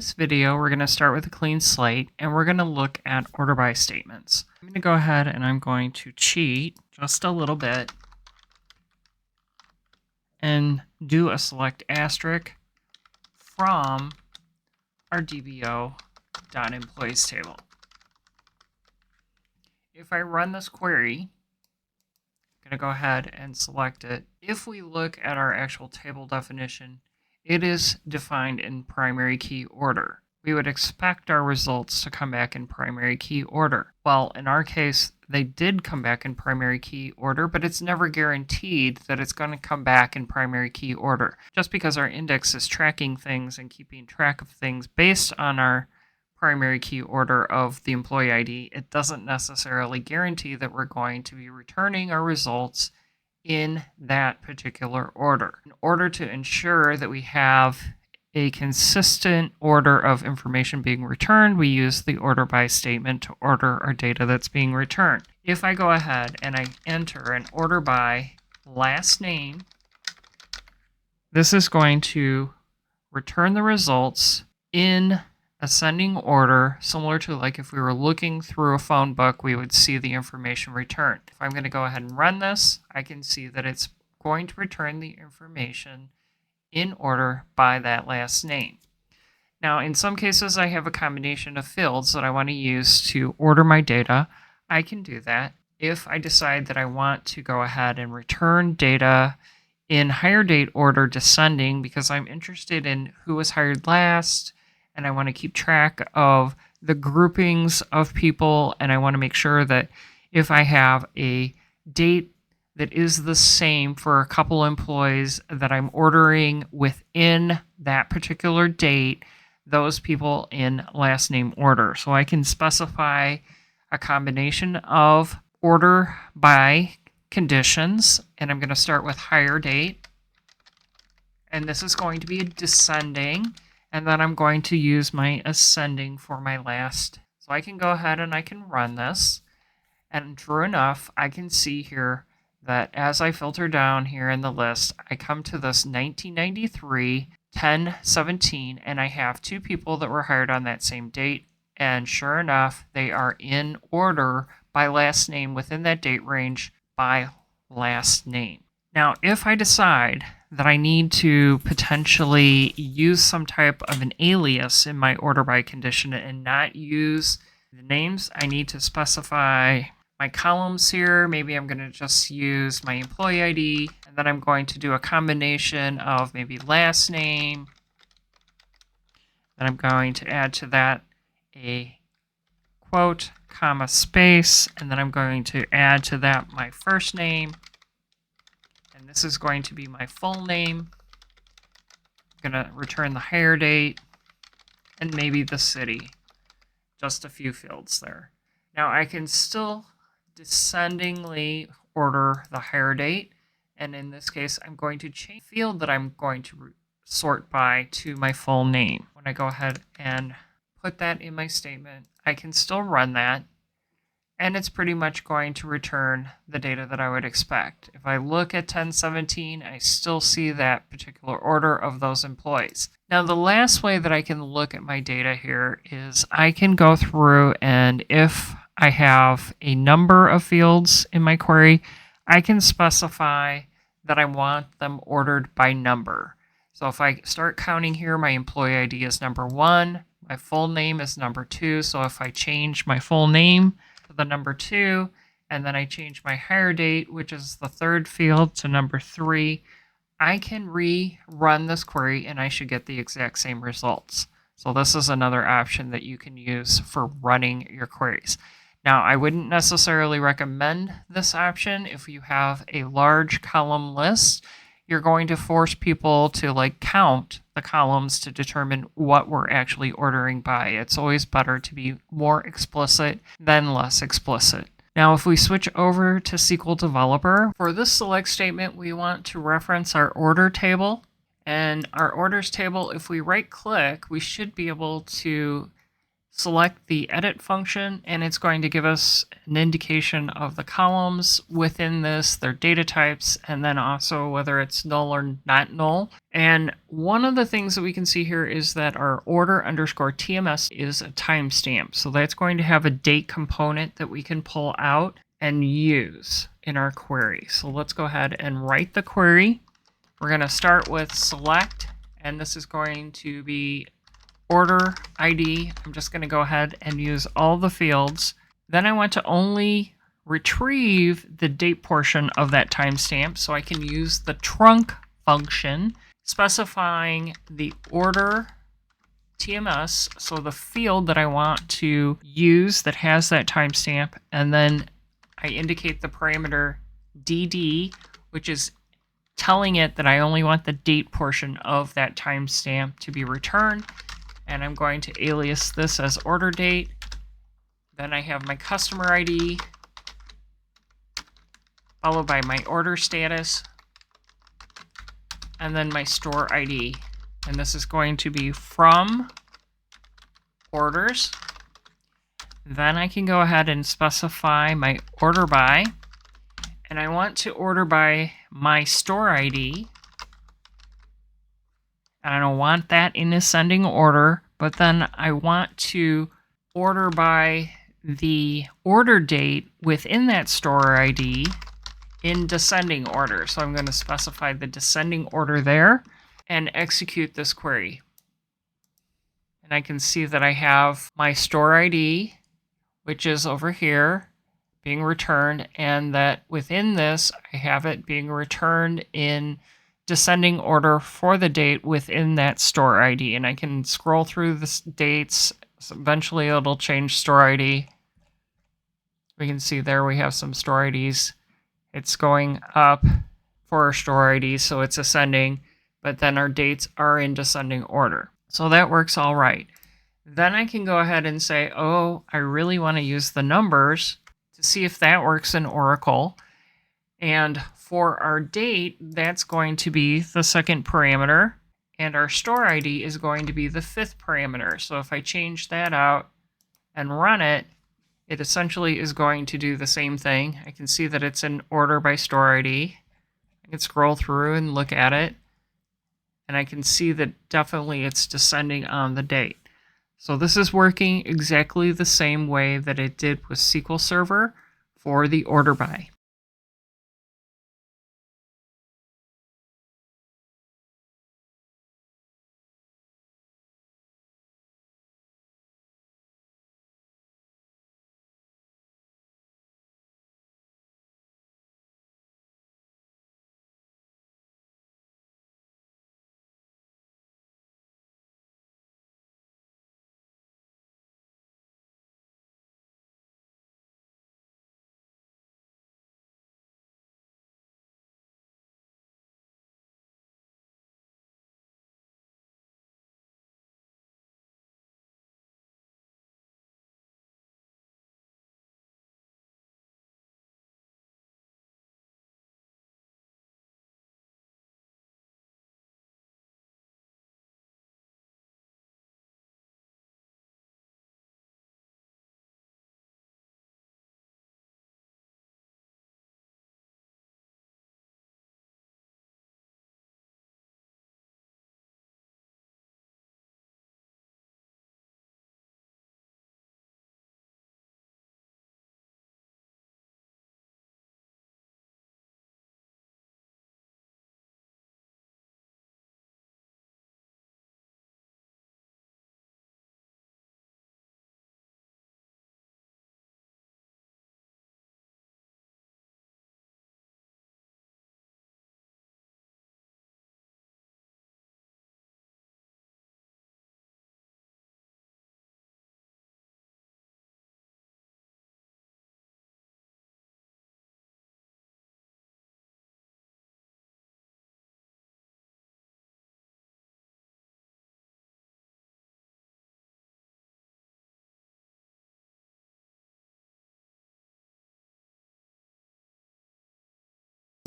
this video, we're going to start with a clean slate and we're going to look at order by statements. I'm going to go ahead and I'm going to cheat just a little bit and do a select asterisk from our DBO.employees table. If I run this query, I'm going to go ahead and select it. If we look at our actual table definition, it is defined in primary key order. We would expect our results to come back in primary key order. Well, in our case, they did come back in primary key order, but it's never guaranteed that it's going to come back in primary key order. Just because our index is tracking things and keeping track of things based on our primary key order of the employee ID, it doesn't necessarily guarantee that we're going to be returning our results in that particular order. In order to ensure that we have a consistent order of information being returned, we use the order by statement to order our data that's being returned. If I go ahead and I enter an order by last name, this is going to return the results in ascending order, similar to like if we were looking through a phone book, we would see the information returned. If I'm going to go ahead and run this, I can see that it's going to return the information in order by that last name. Now, in some cases, I have a combination of fields that I want to use to order my data. I can do that. If I decide that I want to go ahead and return data in hire date order descending because I'm interested in who was hired last, and I want to keep track of the groupings of people, and I want to make sure that if I have a date that is the same for a couple employees that I'm ordering within that particular date, those people in last name order. So I can specify a combination of order by conditions, and I'm going to start with hire date, and this is going to be a descending. And then I'm going to use my ascending for my last. So I can go ahead and I can run this. And true enough, I can see here that as I filter down here in the list, I come to this 1993, 10/17, and I have two people that were hired on that same date. And sure enough, they are in order by last name within that date range by last name. Now, if I decide that I need to potentially use some type of an alias in my order by condition and not use the names, I need to specify my columns here. Maybe I'm going to just use my employee ID, and then I'm going to do a combination of maybe last name. Then I'm going to add to that a quote, comma, space, and then I'm going to add to that my first name. And this is going to be my full name. I'm going to return the hire date and maybe the city. Just a few fields there. Now I can still descendingly order the hire date. And in this case, I'm going to change the field that I'm going to sort by to my full name. When I go ahead and put that in my statement, I can still run that. And it's pretty much going to return the data that I would expect. If I look at 10/17, I still see that particular order of those employees. Now, the last way that I can look at my data here is I can go through, and if I have a number of fields in my query, I can specify that I want them ordered by number. So if I start counting here, my employee ID is number 1, my full name is number 2. So if I change my full name the number 2, and then I change my hire date, which is the third field, to number 3, I can rerun this query and I should get the exact same results. So this is another option that you can use for running your queries. Now, I wouldn't necessarily recommend this option if you have a large column list. You're going to force people to count the columns to determine what we're actually ordering by. It's always better to be more explicit than less explicit. Now, if we switch over to SQL Developer, for this select statement, we want to reference our order table. And our orders table, if we right click, we should be able to select the edit function, and it's going to give us an indication of the columns within this, their data types, and then also whether it's null or not null. And one of the things that we can see here is that our order underscore TMS is a timestamp. So that's going to have a date component that we can pull out and use in our query. So let's go ahead and write the query. We're going to start with select, and this is going to be order ID. I'm just going to go ahead and use all the fields. Then I want to only retrieve the date portion of that timestamp, so I can use the trunc function specifying the order TMS, so the field that I want to use that has that timestamp, and then I indicate the parameter DD, which is telling it that I only want the date portion of that timestamp to be returned. And I'm going to alias this as order date. Then I have my customer ID, followed by my order status, and then my store ID. And this is going to be from orders. Then I can go ahead and specify my order by, and I want to order by my store ID. And I don't want that in ascending order, but then I want to order by the order date within that store ID in descending order. So I'm going to specify the descending order there and execute this query. And I can see that I have my store ID, which is over here, being returned, and that within this I have it being returned in descending order for the date within that store ID. And I can scroll through the dates. So eventually it'll change store ID. We can see there we have some store IDs. It's going up for our store ID, so it's ascending, but then our dates are in descending order. So that works all right. Then I can go ahead and say, oh, I really want to use the numbers to see if that works in Oracle. And for our date, that's going to be the second parameter, and our store ID is going to be the fifth parameter. So if I change that out and run it, it essentially is going to do the same thing. I can see that it's in order by store ID. I can scroll through and look at it, and I can see that definitely it's descending on the date. So this is working exactly the same way that it did with SQL Server for the order by.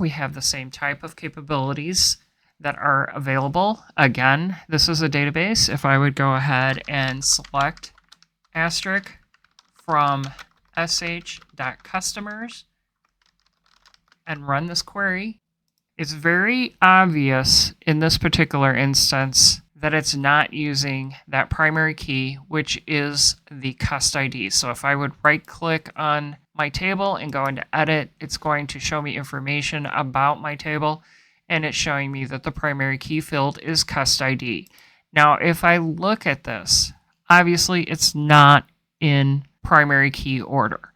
We have the same type of capabilities that are available. Again, this is a database. If I would go ahead and select asterisk from sh.customers and run this query. It's very obvious in this particular instance that it's not using that primary key, which is the cust ID. So if I would right click on my table and go into edit, it's going to show me information about my table, and it's showing me that the primary key field is cust ID. Now, if I look at this, obviously it's not in primary key order.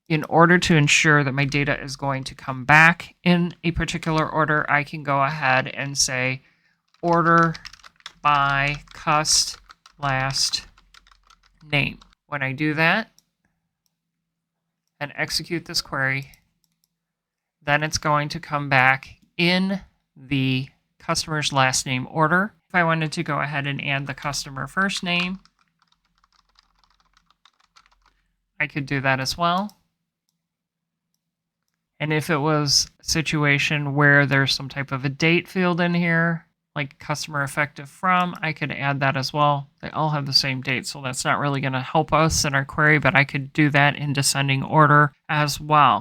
In order to ensure that my data is going to come back in a particular order, I can go ahead and say order by cust last name. When I do that and execute this query, then it's going to come back in the customer's last name order. If I wanted to go ahead and add the customer first name, I could do that as well. And if it was a situation where there's some type of a date field in here, like customer effective from, I could add that as well. They all have the same date, so that's not really going to help us in our query, but I could do that in descending order as well.